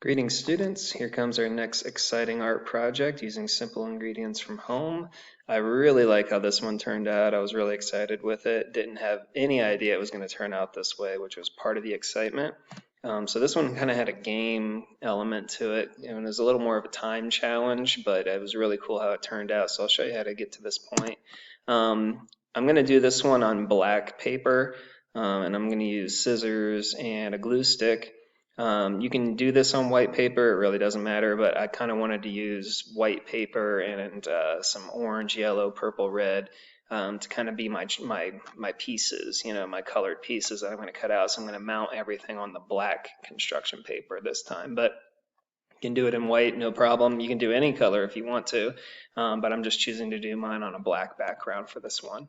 Greetings students, here comes our next exciting art project using simple ingredients from home. I really like how this one turned out. I was really excited with it. Didn't have any idea it was going to turn out this way, which was part of the excitement. So this one kind of had a game element to it, and it was a little more of a time challenge, but it was really cool how it turned out. So I'll show you how to get to this point. I'm going to do this one on black paper, and I'm going to use scissors and a glue stick. You can do this on white paper, it really doesn't matter, but I kind of wanted to use white paper and some orange, yellow, purple, red to kind of be my pieces, my colored pieces that I'm going to cut out. So I'm going to mount everything on the black construction paper this time, but you can do it in white, no problem. You can do any color if you want to, but I'm just choosing to do mine on a black background for this one.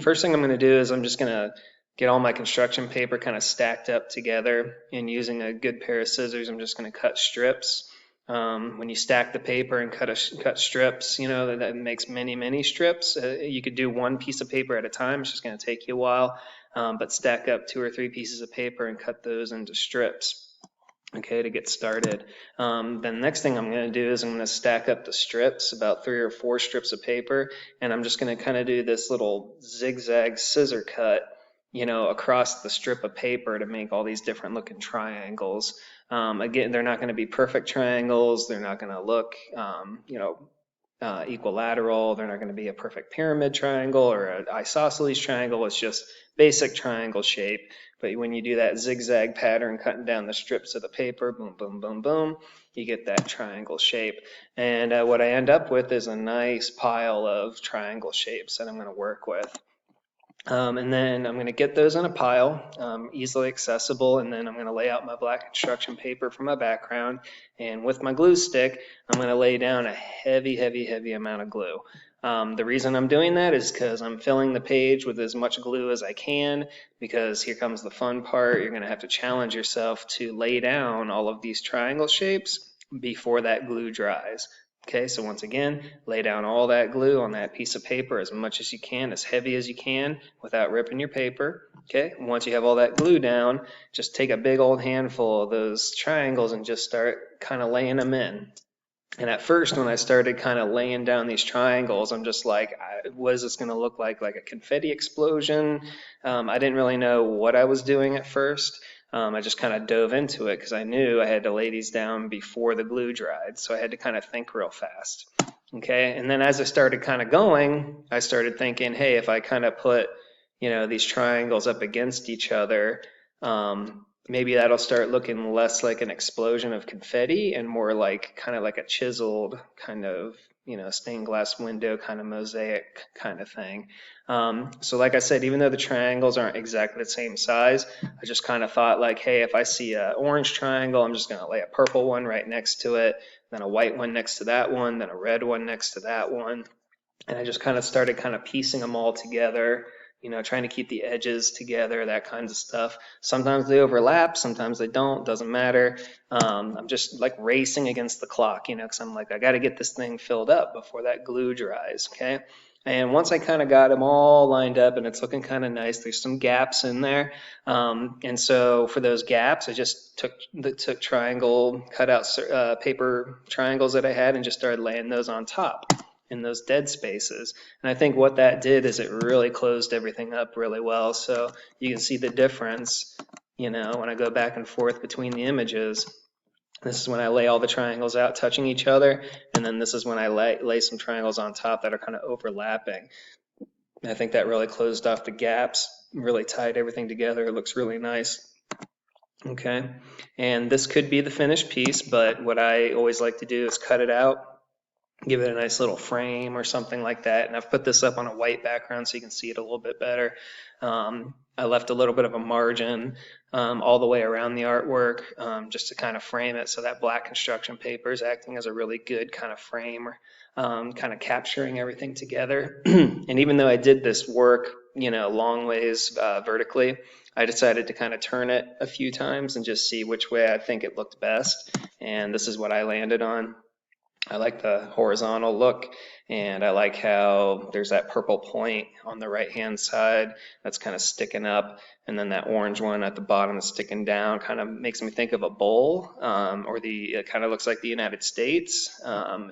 First thing I'm going to do is I'm just going to get all my construction paper kind of stacked up together, and using a good pair of scissors, I'm just going to cut strips. When you stack the paper and cut strips, that makes many strips. You could do one piece of paper at a time. It's just going to take you a while, but stack up 2 or 3 pieces of paper and cut those into strips. Okay, to get started. Then the next thing I'm going to do is I'm going to stack up the strips, about 3 or 4 strips of paper, and I'm just going to kind of do this little zigzag scissor cut, across the strip of paper to make all these different looking triangles. Again, they're not going to be perfect triangles. They're not going to look, equilateral. They're not going to be a perfect pyramid triangle or an isosceles triangle. It's just basic triangle shape. But when you do that zigzag pattern cutting down the strips of the paper, boom, boom, boom, boom, you get that triangle shape. And what I end up with is a nice pile of triangle shapes that I'm going to work with. And then I'm going to get those in a pile, easily accessible, and then I'm going to lay out my black construction paper for my background. And with my glue stick, I'm going to lay down a heavy amount of glue. The reason I'm doing that is because I'm filling the page with as much glue as I can, because here comes the fun part. You're going to have to challenge yourself to lay down all of these triangle shapes before that glue dries. Okay, so once again, lay down all that glue on that piece of paper as much as you can, as heavy as you can, without ripping your paper. Okay, once you have all that glue down, just take a big old handful of those triangles and just start kind of laying them in. And at first, when I started kind of laying down these triangles, I'm just like, what is this going to look like a confetti explosion? I didn't really know what I was doing at first. I just kind of dove into it because I knew I had to lay these down before the glue dried, so I had to kind of think real fast. Okay, and then as I started kind of going, I started thinking, hey, if I kind of put, these triangles up against each other, maybe that'll start looking less like an explosion of confetti and more like kind of like a chiseled kind of, stained glass window kind of mosaic kind of thing. So like I said, even though the triangles aren't exactly the same size, I just kind of thought like, hey, if I see an orange triangle, I'm just going to lay a purple one right next to it, then a white one next to that one, then a red one next to that one. And I just kind of started kind of piecing them all together, trying to keep the edges together, that kinds of stuff. Sometimes they overlap, sometimes they don't, doesn't matter. I'm just like racing against the clock, because I'm like, I got to get this thing filled up before that glue dries, okay? And once I kind of got them all lined up and it's looking kind of nice, there's some gaps in there. And so for those gaps, I just took triangle cutout paper triangles that I had and just started laying those on top in those dead spaces. And I think what that did is it really closed everything up really well. So you can see the difference, when I go back and forth between the images. This is when I lay all the triangles out touching each other, and then this is when I lay some triangles on top that are kind of overlapping. And I think that really closed off the gaps, really tied everything together. It looks really nice. Okay, and this could be the finished piece, but what I always like to do is cut it out, give it a nice little frame or something like that. And I've put this up on a white background so you can see it a little bit better. I left a little bit of a margin all the way around the artwork just to kind of frame it, so that black construction paper is acting as a really good kind of frame, kind of capturing everything together. And even though I did this work, long ways vertically, I decided to kind of turn it a few times and just see which way I think it looked best. And this is what I landed on. I like the horizontal look, and I like how there's that purple point on the right hand side that's kind of sticking up, and then that orange one at the bottom is sticking down. Kind of makes me think of a bowl, or it kind of looks like the United States.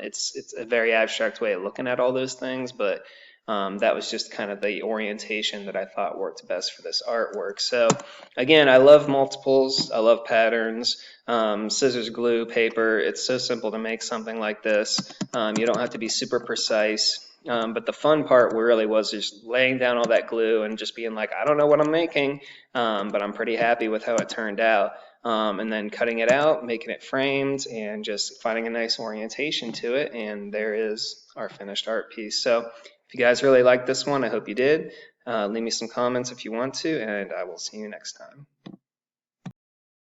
It's a very abstract way of looking at all those things, but that was just kind of the orientation that I thought worked best for this artwork. So again, I love multiples, I love patterns. Scissors, glue, paper, it's so simple to make something like this. You don't have to be super precise. But the fun part really was just laying down all that glue and just being like, I don't know what I'm making, but I'm pretty happy with how it turned out. And then cutting it out, making it framed, and just finding a nice orientation to it. And there is our finished art piece. So if you guys really liked this one, I hope you did. Leave me some comments if you want to, and I will see you next time.